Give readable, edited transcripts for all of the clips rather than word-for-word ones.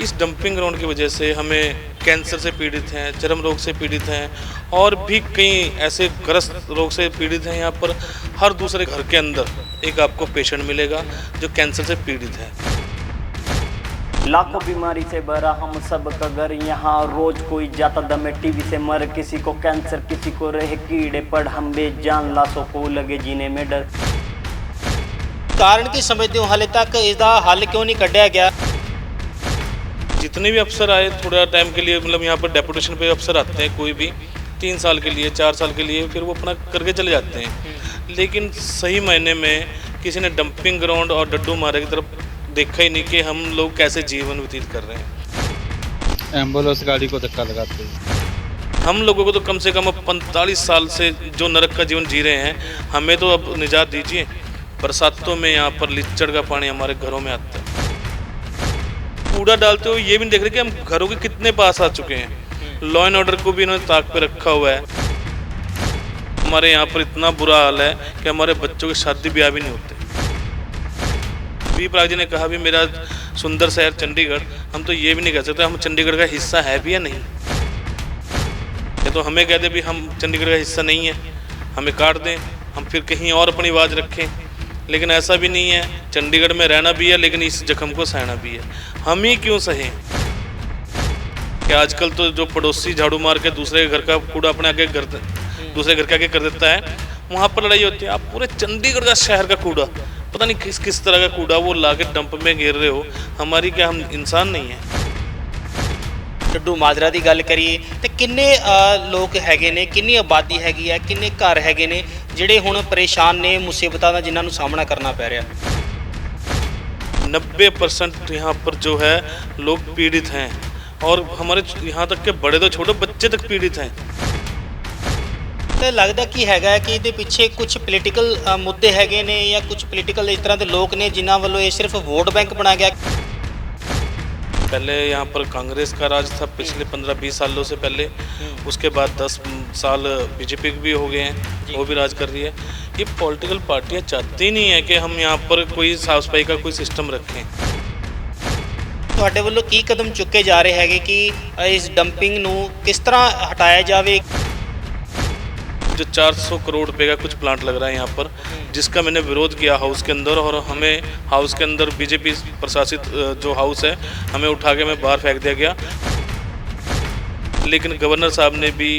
इस dumping ground की वजह से हमें कैंसर से पीड़ित हैं, चर्म रोग से पीड़ित हैं और भी कई ऐसे ग्रस्त रोग से पीड़ित हैं। यहाँ पर हर दूसरे घर के अंदर एक आपको पेशेंट मिलेगा जो कैंसर से पीड़ित है। लाखों बीमारी से भरा हम सब का घर, यहाँ रोज कोई जाता दमे टीवी से मर, किसी को कैंसर किसी को रहे कीड़े पड़, हम बेजान लाशों को लगे जीने में डर। कारण की समझते हो हाले तक इसका हल क्यों नहीं कढ़िया गया? जितने भी अफसर आए थोड़ा टाइम के लिए, मतलब यहाँ पर डेपुटेशन पे अफसर आते हैं, कोई भी 3 साल के लिए 4 साल के लिए, फिर वो अपना करके चले जाते हैं। लेकिन सही मायने में किसी ने डंपिंग ग्राउंड और डड्डू मारे की तरफ देखा ही नहीं कि हम लोग कैसे जीवन व्यतीत कर रहे हैं। एम्बुलेंस गाड़ी को धक्का लगाते हैं। हम लोगों को तो कम से कम अब 45 साल से जो नरक का जीवन जी रहे हैं, हमें तो अब निजात दीजिए। बरसातों में यहाँ पर लीचड़ का पानी हमारे घरों में आता है। कूड़ा डालते हुए ये भी नहीं देख रहे कि हम घरों के कितने पास आ चुके हैं। लॉ एंड ऑर्डर को भी इन्होंने ताक पे रखा हुआ है। हमारे यहाँ पर इतना बुरा हाल है कि हमारे बच्चों की शादी ब्याह भी नहीं होते। बी प्राग जी ने कहा भी मेरा सुंदर शहर चंडीगढ़, हम तो ये भी नहीं कह सकते हम चंडीगढ़ का हिस्सा है भी या नहीं। ये तो हमें कहते भी हम चंडीगढ़ का हिस्सा नहीं है, हमें काट दें, हम फिर कहीं और अपनी आवाज़ रखें। लेकिन ऐसा भी नहीं है, चंडीगढ़ में रहना भी है लेकिन इस जख्म को सहना भी है। हम ही क्यों सहें कि आजकल तो जो पड़ोसी झाड़ू मार के दूसरे घर का कूड़ा अपने आगे दूसरे घर के आगे कर देता है, वहाँ पर लड़ाई होती है। आप पूरे चंडीगढ़ का शहर का कूड़ा, पता नहीं किस किस तरह का कूड़ा वो ला के डंप में घेर रहे हो। हमारी क्या हम इंसान नहीं है? डड्डू माजरा की गल करिए तो किन्ने लोग हैगे ने, किन्नी आबादी हैगी है, किन्ने घर हैगे ने ਜਿਹੜੇ ਹੁਣ परेशान ने मुसीबतों का जिन्होंने सामना करना पै रहा? 90% यहाँ पर जो है लोग पीड़ित हैं और हमारे यहाँ तक के बड़े तो छोटे बच्चे तक पीड़ित हैं। तो लगता की हैगा कि ये पीछे कुछ पोलीटिकल मुद्दे हैगे ने या कुछ पोलीटिकल इस तरह के लोग ने जिन्हों वालों ये सिर्फ वोट बैंक बना गया? पहले यहाँ पर कांग्रेस का राज था पिछले 15-20 सालों से पहले, उसके बाद 10 साल बीजेपी भी हो गए हैं, वो भी राज कर रही है। ये पॉलिटिकल पार्टियाँ चाहती ही नहीं है कि हम यहाँ पर कोई साफ सफाई का कोई सिस्टम रखें। ਤੁਹਾਡੇ ਵੱਲੋਂ ਕੀ ਕਦਮ ਚੁੱਕੇ ਜਾ ਰਹੇ ਹੈਗੇ ਕਿ ਇਸ ਡੰਪਿੰਗ ਨੂੰ किस तरह हटाया जाए? जो 400 करोड़ रुपए का कुछ प्लांट लग रहा है यहाँ पर, जिसका मैंने विरोध किया हाउस के अंदर, और हमें हाउस के अंदर बीजेपी प्रशासित जो हाउस है हमें उठा के मैं बाहर फेंक दिया गया। लेकिन गवर्नर साहब ने भी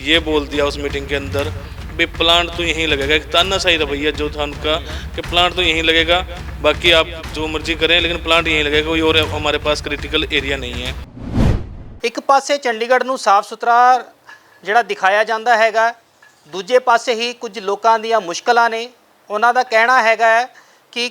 ये बोल दिया उस मीटिंग के अंदर भाई प्लांट तो यहीं लगेगा। एक तानाशाही रवैया जो था उनका कि प्लांट तो यहीं लगेगा, बाकी आप जो मर्जी करें लेकिन प्लांट यहीं लगेगा, कोई और हमारे पास क्रिटिकल एरिया नहीं है। एक पासे चंडीगढ़ ਨੂੰ ਸਾਫ਼ ਸੁਥਰਾ ਜਿਹੜਾ ਦਿਖਾਇਆ ਜਾਂਦਾ ਹੈਗਾ, ਦੂਜੇ ਪਾਸੇ ਹੀ ਕੁਝ ਲੋਕਾਂ ਦੀਆਂ ਮੁਸ਼ਕਲਾਂ ਨੇ। ਉਹਨਾਂ ਦਾ ਕਹਿਣਾ ਹੈਗਾ ਕਿ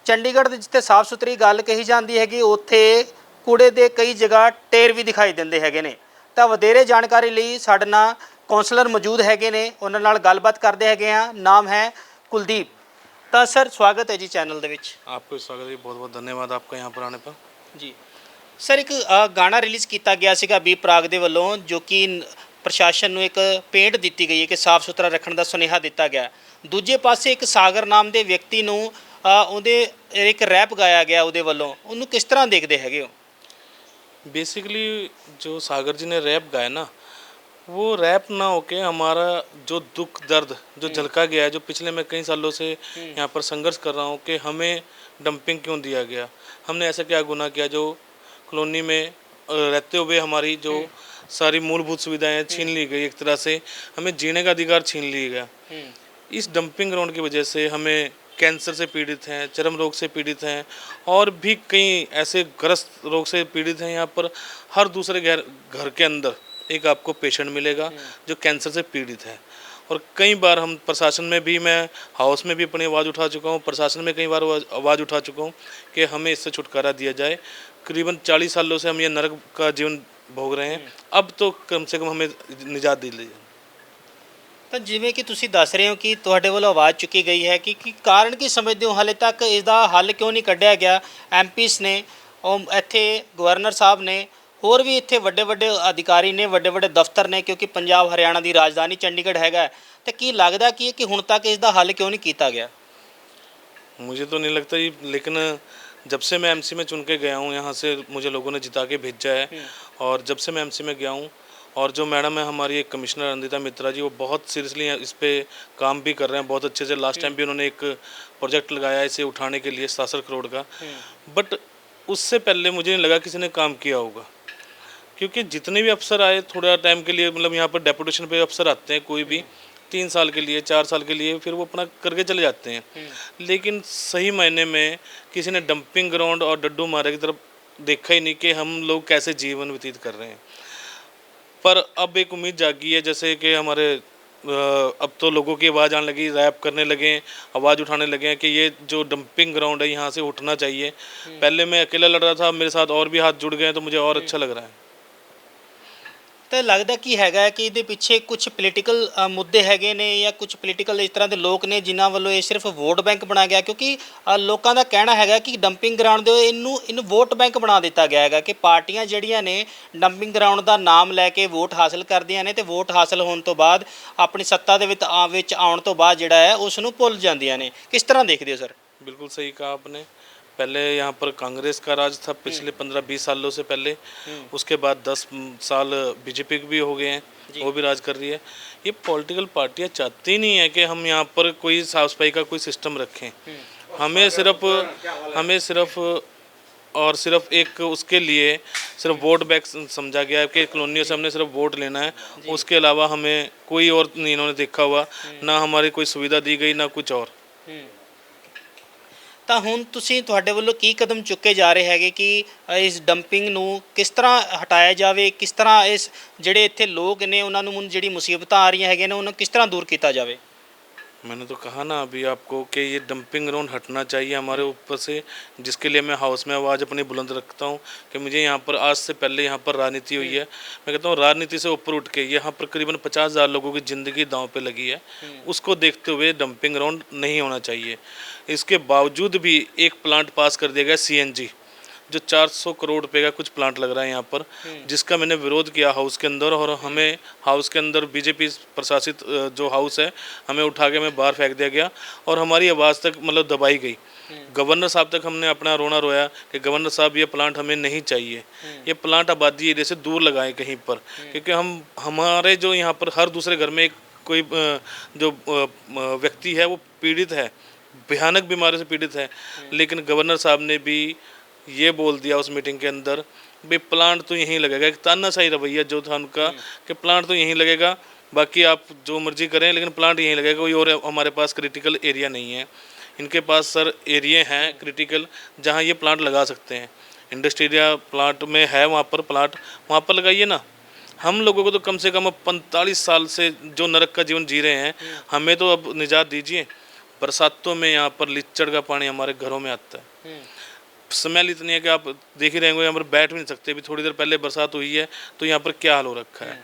ਚੰਡੀਗੜ੍ਹ ਦੇ ਜਿੱਥੇ ਸਾਫ਼ ਸੁਥਰੀ ਗੱਲ ਕਹੀ ਜਾਂਦੀ ਹੈਗੀ, ਉੱਥੇ ਕੂੜੇ ਦੇ ਕਈ ਜਗ੍ਹਾ ਢੇਰ ਵੀ ਦਿਖਾਈ ਦਿੰਦੇ ਹੈਗੇ ਨੇ। ਤਾਂ ਵਧੇਰੇ ਜਾਣਕਾਰੀ ਲਈ ਸਾਡੇ ਨਾਲ ਕਾਉਂਸਲਰ ਮੌਜੂਦ ਹੈਗੇ ਨੇ, ਉਹਨਾਂ ਨਾਲ ਗੱਲਬਾਤ ਕਰਦੇ ਹੈਗੇ ਆ। ਨਾਮ ਹੈ ਕੁਲਦੀਪ। ਤਾਂ ਸਰ स्वागत है जी चैनल ਦੇ ਵਿੱਚ। आपको स्वागत है, बहुत बहुत धन्यवाद आपका यहाँ पर आने पर। जी सर, एक गाना रिलीज़ किया गया ਸੀਗਾ बी प्राग ਦੇ ਵੱਲੋਂ जो कि ਪ੍ਰਸ਼ਾਸਨ ਨੂੰ ਇੱਕ ਪੇਂਟ ਦਿੱਤੀ ਗਈ ਹੈ ਕਿ ਸਾਫ਼ ਸੁਥਰਾ ਰੱਖਣ ਦਾ ਸੁਨੇਹਾ ਦਿੱਤਾ ਗਿਆ। ਦੂਜੇ ਪਾਸੇ ਇੱਕ ਸਾਗਰ ਨਾਮ ਦੇ ਵਿਅਕਤੀ ਨੂੰ ਉਹਦੇ ਇੱਕ ਰੈਪ ਗਾਇਆ ਗਿਆ ਉਹਦੇ ਵੱਲੋਂ, ਉਹਨੂੰ किस तरह देखते हैगे हो? बेसिकली जो सागर जी ने रैप गाया ना, वो रैप ना होके हमारा जो दुख दर्द जो झलका गया है, जो पिछले मैं कई सालों से यहाँ पर संघर्ष कर रहा हूँ कि हमें डंपिंग क्यों दिया गया, हमने ऐसा क्या गुनाह किया जो कॉलोनी में रहते हुए हमारी जो सारी मूलभूत सुविधाएं छीन ली गई, एक तरह से हमें जीने का अधिकार छीन लिया गया। इस डंपिंग ग्राउंड की वजह से हमें कैंसर से पीड़ित हैं, चर्म रोग से पीड़ित हैं और भी कई ऐसे ग्रस्त रोग से पीड़ित हैं। यहाँ पर हर दूसरे घर के अंदर एक आपको पेशेंट मिलेगा जो कैंसर से पीड़ित है। और कई बार हम प्रशासन में भी, मैं हाउस में भी अपनी आवाज़ उठा चुका हूँ, प्रशासन में कई बार आवाज़ उठा चुका हूँ कि हमें इससे छुटकारा दिया जाए। करीबन 40 सालों से हम ये नरक का जीवन भोग रहे हैं, अब तो कम से कम हमें निजात दी जाए। ਤਾਂ ਜਿਵੇਂ ਕਿ ਤੁਸੀਂ ਦੱਸ ਰਹੇ ਹੋ ਕਿ ਤੁਹਾਡੇ ਵੱਲੋਂ ਆਵਾਜ਼ ਚੁੱਕੀ ਗਈ ਹੈ ਕਿ ਕਾਰਨ ਕੀ ਸਮਝਦੇ ਹੋ ਹਾਲੇ ਤੱਕ ਇਸ ਦਾ ਹੱਲ ਕਿਉਂ ਨਹੀਂ ਕੱਢਿਆ ਗਿਆ? ਐਮਪੀਸ ਨੇ, ਉਹ ਇੱਥੇ ਗਵਰਨਰ ਸਾਹਿਬ ਨੇ, ਹੋਰ ਵੀ ਇੱਥੇ ਵੱਡੇ ਵੱਡੇ ਅਧਿਕਾਰੀ ਨੇ, ਵੱਡੇ ਵੱਡੇ ਦਫ਼ਤਰ ਨੇ, ਕਿਉਂਕਿ ਪੰਜਾਬ ਹਰਿਆਣਾ ਦੀ ਰਾਜਧਾਨੀ ਚੰਡੀਗੜ੍ਹ ਹੈਗਾ। ਤੇ ਕੀ ਲੱਗਦਾ ਕਿ ਹੁਣ ਤੱਕ ਇਸ ਦਾ ਹੱਲ ਕਿਉਂ ਨਹੀਂ ਕੀਤਾ ਗਿਆ? मुझे तो नहीं लगता ये, लेकिन जब से मैं एमसी में चुन के गया हूँ, यहाँ से मुझे लोगों ने जिता के भेजा है, और जब से मैं एमसी में गया हूँ, और जो मैडम है हमारी एक कमिश्नर अंदिता मित्रा जी, वो बहुत सीरियसली इस पे काम भी कर रहे हैं बहुत अच्छे से। लास्ट टाइम भी उन्होंने एक प्रोजेक्ट लगाया इसे उठाने के लिए 67 करोड़ का, बट उससे पहले मुझे नहीं लगा किसी ने काम किया होगा, क्योंकि जितने भी अफसर आए थोड़ा टाइम के लिए, मतलब यहाँ पर डेपुटेशन पे अफसर आते हैं कोई भी 3 साल के लिए 4 साल के लिए, फिर वो अपना करके चले जाते हैं, लेकिन सही मायने में किसी ने डंपिंग ग्राउंड और डड्डू मारे की तरफ देखा ही नहीं कि हम लोग कैसे जीवन व्यतीत कर रहे हैं। पर अब एक उम्मीद जागी है, जैसे कि हमारे अब तो लोगों की आवाज़ आने लगी, रैप करने लगे, आवाज़ उठाने लगे हैं कि ये जो डंपिंग ग्राउंड है यहाँ से उठना चाहिए। पहले मैं अकेला लड़ रहा था, मेरे साथ और भी हाथ जुड़ गए हैं, तो मुझे और अच्छा लग रहा है। ਤਾਂ ਲੱਗਦਾ ਕੀ ਹੈਗਾ ਕਿ ਇਹਦੇ ਪਿੱਛੇ ਕੁਝ ਪੋਲੀਟੀਕਲ ਮੁੱਦੇ ਹੈਗੇ ਨੇ ਜਾਂ ਕੁਝ ਪੋਲੀਟੀਕਲ ਇਸ ਤਰ੍ਹਾਂ ਦੇ ਲੋਕ ਨੇ ਜਿਨ੍ਹਾਂ ਵੱਲੋਂ ਇਹ ਸਿਰਫ ਵੋਟ ਬੈਂਕ ਬਣਾ ਗਿਆ, ਕਿਉਂਕਿ ਲੋਕਾਂ ਦਾ ਕਹਿਣਾ ਹੈਗਾ ਕਿ ਡੰਪਿੰਗ ਗਰਾਊਂਡ ਦੇ ਇਹਨੂੰ ਵੋਟ ਬੈਂਕ ਬਣਾ ਦਿੱਤਾ ਗਿਆ ਹੈਗਾ ਕਿ ਪਾਰਟੀਆਂ ਜਿਹੜੀਆਂ ਨੇ ਡੰਪਿੰਗ ਗਰਾਊਂਡ ਦਾ ਨਾਮ ਲੈ ਕੇ ਵੋਟ ਹਾਸਲ ਕਰਦੀਆਂ ਨੇ, ਤੇ ਵੋਟ ਹਾਸਲ ਹੋਣ ਤੋਂ ਬਾਅਦ ਆਪਣੀ ਸੱਤਾ ਦੇ ਵਿੱਚ ਆਉਣ ਤੋਂ ਬਾਅਦ ਜਿਹੜਾ ਹੈ ਉਸ ਨੂੰ ਭੁੱਲ ਜਾਂਦੀਆਂ ਨੇ। ਕਿਸ ਤਰ੍ਹਾਂ ਦੇਖਦੇ ਹੋ ਸਰ? बिल्कुल सही कहा आपने। पहले यहाँ पर कांग्रेस का राज था पिछले 15-20 सालों से पहले, उसके बाद 10 साल बीजेपी भी हो गए हैं, वो भी राज कर रही है। ये पॉलिटिकल पार्टियाँ चाहती ही नहीं है कि हम यहाँ पर कोई साफ सफाई का कोई सिस्टम रखें। हमें सिर्फ और सिर्फ एक उसके लिए सिर्फ वोट बैंक समझा गया है कि कॉलोनियों से हमने सिर्फ वोट लेना है, उसके अलावा हमें कोई और नहीं इन्होंने देखा हुआ, ना हमारी कोई सुविधा दी गई ना कुछ और। ਤਾਂ ਹੁਣ ਤੁਹਾਡੇ ਵੱਲੋਂ ਕੀ ਕਦਮ ਚੁੱਕੇ ਜਾ ਰਹੇ ਹੈਗੇ ਕਿ ਇਸ ਡੰਪਿੰਗ ਨੂੰ ਕਿਸ ਤਰ੍ਹਾਂ ਹਟਾਇਆ ਜਾਵੇ, ਕਿਸ ਤਰ੍ਹਾਂ ਇਸ ਜਿਹੜੇ ਇੱਥੇ ਲੋਕ ਨੇ ਉਹਨਾਂ ਨੂੰ ਹੁਣ ਜਿਹੜੀ ਮੁਸੀਬਤਾਂ ਆ ਰਹੀਆਂ ਹੈਗੀਆਂ ਨੇ ਉਹਨਾਂ ਕਿਸ ਤਰ੍ਹਾਂ ਦੂਰ ਕੀਤਾ ਜਾਵੇ? मैंने तो कहा ना अभी आपको कि ये डंपिंग ग्राउंड हटना चाहिए हमारे ऊपर से, जिसके लिए मैं हाउस में आवाज़ अपनी बुलंद रखता हूँ कि मुझे यहाँ पर आज से पहले यहाँ पर राजनीति हुई है। मैं कहता हूँ राजनीति से ऊपर उठ के यहाँ पर करीबन 50,000 लोगों की ज़िंदगी दांव पे लगी है, उसको देखते हुए डंपिंग ग्राउंड नहीं होना चाहिए। इसके बावजूद भी एक प्लांट पास कर दिया गया CNG, जो 400 करोड़ रुपए का कुछ प्लांट लग रहा है यहाँ पर, जिसका मैंने विरोध किया हाउस के अंदर, और हमें हाउस के अंदर बीजेपी प्रशासित जो हाउस है हमें उठा के हमें बाहर फेंक दिया गया, और हमारी आवाज़ तक मतलब दबाई गई। गवर्नर साहब तक हमने अपना रोना रोया कि गवर्नर साहब ये प्लांट हमें नहीं चाहिए, ये प्लांट आबादी एरिया से दूर लगाएं कहीं पर, क्योंकि हमारे जो यहाँ पर हर दूसरे घर में एक कोई जो व्यक्ति है वो पीड़ित है, भयानक बीमारी से पीड़ित है, लेकिन गवर्नर साहब ने भी ये बोल दिया उस मीटिंग के अंदर भाई प्लांट तो यहीं लगेगा। एक तानाशाही रवैया जो था उनका कि प्लांट तो यहीं लगेगा, बाकी आप जो मर्जी करें, लेकिन प्लांट यहीं लगेगा, कोई और हमारे पास क्रिटिकल एरिया नहीं है। इनके पास सर एरिया हैं क्रिटिकल जहाँ ये प्लांट लगा सकते हैं, इंडस्ट्रियल प्लांट में है वहाँ पर प्लांट, वहाँ पर लगाइए ना। हम लोगों को तो कम से कम अब 45 साल से जो नरक का जीवन जी रहे हैं, हमें तो अब निजात दीजिए। बरसातों में यहाँ पर लीचड़ का पानी हमारे घरों में आता है, स्मेल इतनी है कि आप देख ही रहे होंगे, यहाँ पर बैठ भी नहीं सकते। अभी थोड़ी देर पहले बरसात हुई है तो यहाँ पर क्या हाल हो रखा है,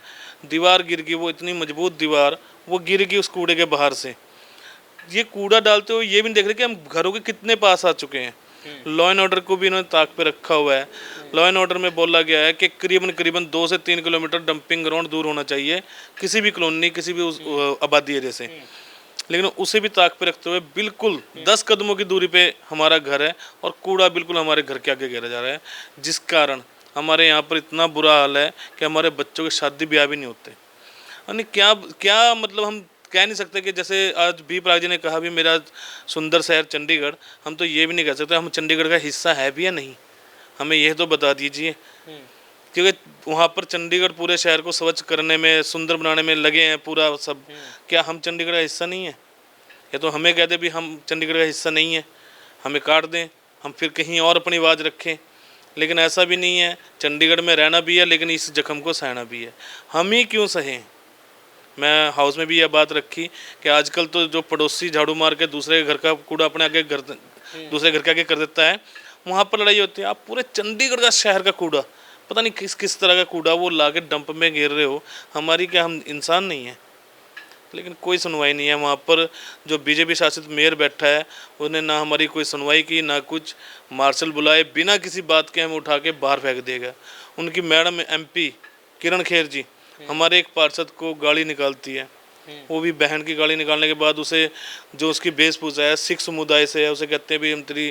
दीवार गिर गई, वो इतनी मजबूत दीवार वो गिर गई उस कूड़े के बाहर से। ये कूड़ा डालते हुए ये भी नहीं देख रहे कि हम घरों के कितने पास आ चुके हैं। लॉ एंड ऑर्डर को भी इन्होंने ताक पे रखा हुआ है। लॉ एंड ऑर्डर में बोला गया है कि करीबन 2 से 3 किलोमीटर डंपिंग ग्राउंड दूर होना चाहिए किसी भी कॉलोनी, किसी भी आबादी एरिया से, लेकिन उसे भी ताक पे रखते हुए बिल्कुल 10 कदमों की दूरी पे हमारा घर है और कूड़ा बिल्कुल हमारे घर के आगे गिरा जा रहा है, जिस कारण हमारे यहाँ पर इतना बुरा हाल है कि हमारे बच्चों के शादी ब्याह भी नहीं होते। यानी क्या मतलब हम कह नहीं सकते कि जैसे आज भी प्राग जी ने कहा भी मेरा सुंदर शहर चंडीगढ़, हम तो ये भी नहीं कह सकते हम चंडीगढ़ का हिस्सा है भी या नहीं, हमें यह तो बता दीजिए। क्योंकि वहाँ पर चंडीगढ़ पूरे शहर को स्वच्छ करने में, सुंदर बनाने में लगे हैं पूरा सब, क्या हम चंडीगढ़ का हिस्सा नहीं है? या तो हमें कहते भी हम चंडीगढ़ का हिस्सा नहीं है, हमें काट दें, हम फिर कहीं और अपनी आवाज़ रखें, लेकिन ऐसा भी नहीं है। चंडीगढ़ में रहना भी है लेकिन इस जख्म को सहना भी है, हम ही क्यों सहें। मैं हाउस में भी यह बात रखी कि आजकल तो जो पड़ोसी झाड़ू मार के दूसरे घर का कूड़ा अपने आगे दूसरे घर के आगे कर देता है, वहाँ पर लड़ाई होती है। आप पूरे चंडीगढ़ का शहर का कूड़ा, पता नहीं किस तरह का कूड़ा वो ला के डंप में गिर रहे हो, हमारी क्या हम इंसान नहीं है? लेकिन कोई सुनवाई नहीं है। वहाँ पर जो बीजेपी शासित मेयर बैठा है उन्हें ना हमारी कोई सुनवाई की, ना कुछ, मार्शल बुलाए बिना किसी बात के हमें उठा के बाहर फेंक देगा। उनकी मैडम MP किरण खेर जी हमारे एक पार्षद को गाली निकालती है, वो भी बहन की गाली निकालने के बाद उसे जो उसकी वेशभूषा है सिख समुदाय से है, उसे कहते हैं भी हम तेरी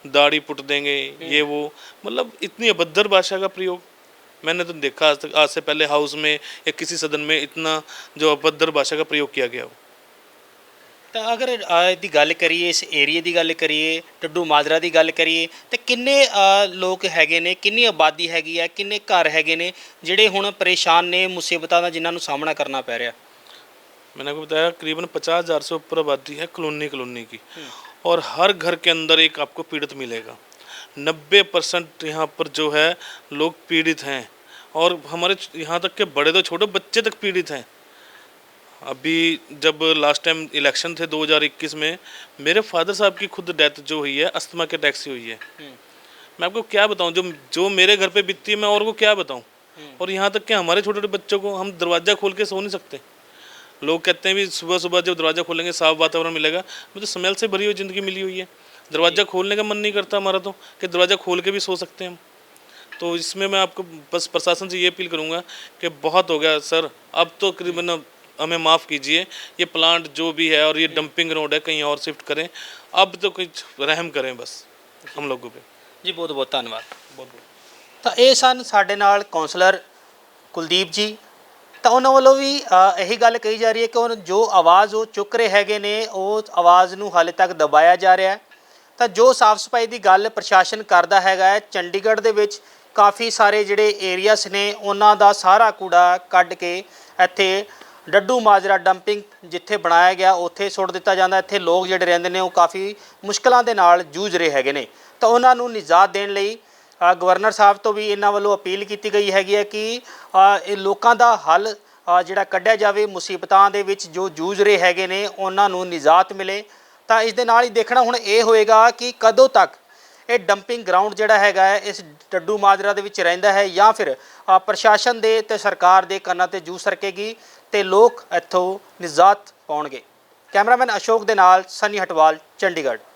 दाढ़ी पुट देंगे, ये वो, मतलब इतनी अभद्र भाषा का प्रयोग मैंने तो देखा आज तक, आज से पहले हाउस में या किसी सदन में इतना जो अभद्र भाषा का प्रयोग किया गया हो। ਤਾਂ ਅਗਰ ਦੀ ਗੱਲ ਕਰੀਏ, ਇਸ ਏਰੀਏ ਦੀ ਗੱਲ ਕਰੀਏ, ਡੱਡੂ ਮਾਜਰਾ ਦੀ ਗੱਲ ਕਰੀਏ, ਤੇ ਕਿੰਨੇ ਲੋਕ ਹੈਗੇ ਨੇ, ਕਿੰਨੀ ਆਬਾਦੀ ਹੈਗੀ ਆ, ਕਿੰਨੇ ਘਰ ਹੈਗੇ ਨੇ ਜਿਹੜੇ ਹੁਣ ਪਰੇਸ਼ਾਨ ਨੇ ਮੁਸੀਬਤਾਂ ਦਾ ਜਿਨ੍ਹਾਂ ਨੂੰ ਸਾਹਮਣਾ ਕਰਨਾ ਪੈ ਰਿਹਾ? मैंने आपको बताया करीबन 50,000 से ऊपर आबादी है कॉलोनी की, और हर घर के अंदर एक आपको पीड़ित मिलेगा। 90% यहाँ पर जो है लोग पीड़ित हैं, और हमारे यहाँ तक के बड़े तो छोटे बच्चे तक पीड़ित हैं। अभी जब लास्ट टाइम इलेक्शन थे 2021 में, मेरे फादर साहब की खुद डेथ जो हुई है अस्थमा के अटैक से हुई है। मैं आपको क्या बताऊं, जो मेरे घर पे बीतती है मैं और को क्या बताऊं। और यहाँ तक कि हमारे छोटे छोटे बच्चों को हम दरवाज़ा खोल के सो नहीं सकते। लोग कहते हैं भी सुबह सुबह जब दरवाज़ा खोलेंगे साफ वातावरण मिलेगा, मुझे स्मेल से भरी हुई ज़िंदगी मिली हुई है, दरवाज़ा खोलने का मन नहीं करता हमारा तो, कि दरवाज़ा खोल के भी सो सकते हैं हम। तो इसमें मैं आपको बस प्रशासन से ये अपील करूँगा कि बहुत हो गया सर, अब तो करीबन हमें माफ़ कीजिए, ये प्लांट जो भी है और ये डंपिंग रोड है कहीं और शिफ्ट करें, अब तो कुछ रहम करें बस हम लोगों पे। ਜੀ ਬਹੁਤ ਬਹੁਤ ਧੰਨਵਾਦ। बहुत बहुत ਤਾਂ ਇਹ ਸਨ ਸਾਡੇ ਨਾਲ ਕੌਂਸਲਰ ਕੁਲਦੀਪ ਜੀ। ਤਾਂ ਉਹਨਾਂ ਵੱਲੋਂ ਵੀ ਇਹੀ ਗੱਲ ਕਹੀ ਜਾ ਰਹੀ ਹੈ ਕਿ ਉਹ ਜੋ ਆਵਾਜ਼ ਉਹ ਚੁੱਕ ਰਹੇ ਹੈਗੇ ਨੇ, ਉਹ ਆਵਾਜ਼ ਨੂੰ ਹਾਲੇ ਤੱਕ ਦਬਾਇਆ ਜਾ ਰਿਹਾ ਹੈ। ਤਾਂ ਜੋ ਸਾਫ਼ ਸਫਾਈ ਦੀ ਗੱਲ ਪ੍ਰਸ਼ਾਸਨ ਕਰਦਾ ਹੈਗਾ ਹੈ, ਚੰਡੀਗੜ੍ਹ ਦੇ ਵਿੱਚ ਕਾਫੀ ਸਾਰੇ ਜਿਹੜੇ ਏਰੀਆਸ ਨੇ ਉਹਨਾਂ ਦਾ ਸਾਰਾ ਕੂੜਾ ਕੱਢ ਕੇ ਇੱਥੇ ਡੱਡੂ ਮਾਜਰਾ ਡੰਪਿੰਗ ਜਿੱਥੇ ਬਣਾਇਆ ਗਿਆ ਉੱਥੇ ਸੁੱਟ ਦਿੱਤਾ ਜਾਂਦਾ। ਇੱਥੇ ਲੋਕ ਜਿਹੜੇ ਰਹਿੰਦੇ ਨੇ ਉਹ ਕਾਫੀ ਮੁਸ਼ਕਲਾਂ ਦੇ ਨਾਲ ਜੂਝ ਰਹੇ ਹੈਗੇ ਨੇ। ਤਾਂ ਉਹਨਾਂ ਨੂੰ ਨਿਜਾਤ ਦੇਣ ਲਈ ਗਵਰਨਰ ਸਾਹਿਬ ਤੋਂ ਵੀ ਇਹਨਾਂ ਵੱਲੋਂ ਅਪੀਲ ਕੀਤੀ ਗਈ ਹੈਗੀ ਹੈ ਕਿ ਇਹ ਲੋਕਾਂ ਦਾ ਹੱਲ ਜਿਹੜਾ ਕੱਢਿਆ ਜਾਵੇ, ਮੁਸੀਬਤਾਂ ਦੇ ਵਿੱਚ ਜੋ ਜੂਝ ਰਹੇ ਹੈਗੇ ਨੇ ਉਹਨਾਂ ਨੂੰ ਨਿਜਾਤ ਮਿਲੇ। ਤਾਂ ਇਸ ਦੇ ਨਾਲ ਹੀ ਦੇਖਣਾ ਹੁਣ ਇਹ ਹੋਏਗਾ ਕਿ ਕਦੋਂ ਤੱਕ ਇਹ ਡੰਪਿੰਗ ਗਰਾਊਂਡ ਜਿਹੜਾ ਹੈਗਾ ਹੈ ਇਸ ਡੱਡੂ ਮਾਜਰਾ ਦੇ ਵਿੱਚ ਰਹਿੰਦਾ ਹੈ, ਜਾਂ ਫਿਰ ਪ੍ਰਸ਼ਾਸਨ ਦੇ ਤੇ ਸਰਕਾਰ ਦੇ ਕੰਨਾਂ ਤੇ ਜੂ ਸਰਕੇਗੀ ਤੇ ਲੋਕ ਇੱਥੋਂ ਨਿਜਾਤ ਪਾਉਣਗੇ। ਕੈਮਰਾਮੈਨ ਅਸ਼ੋਕ ਦੇ ਨਾਲ ਸਨੀ ਹਟਵਾਲ, ਚੰਡੀਗੜ੍ਹ।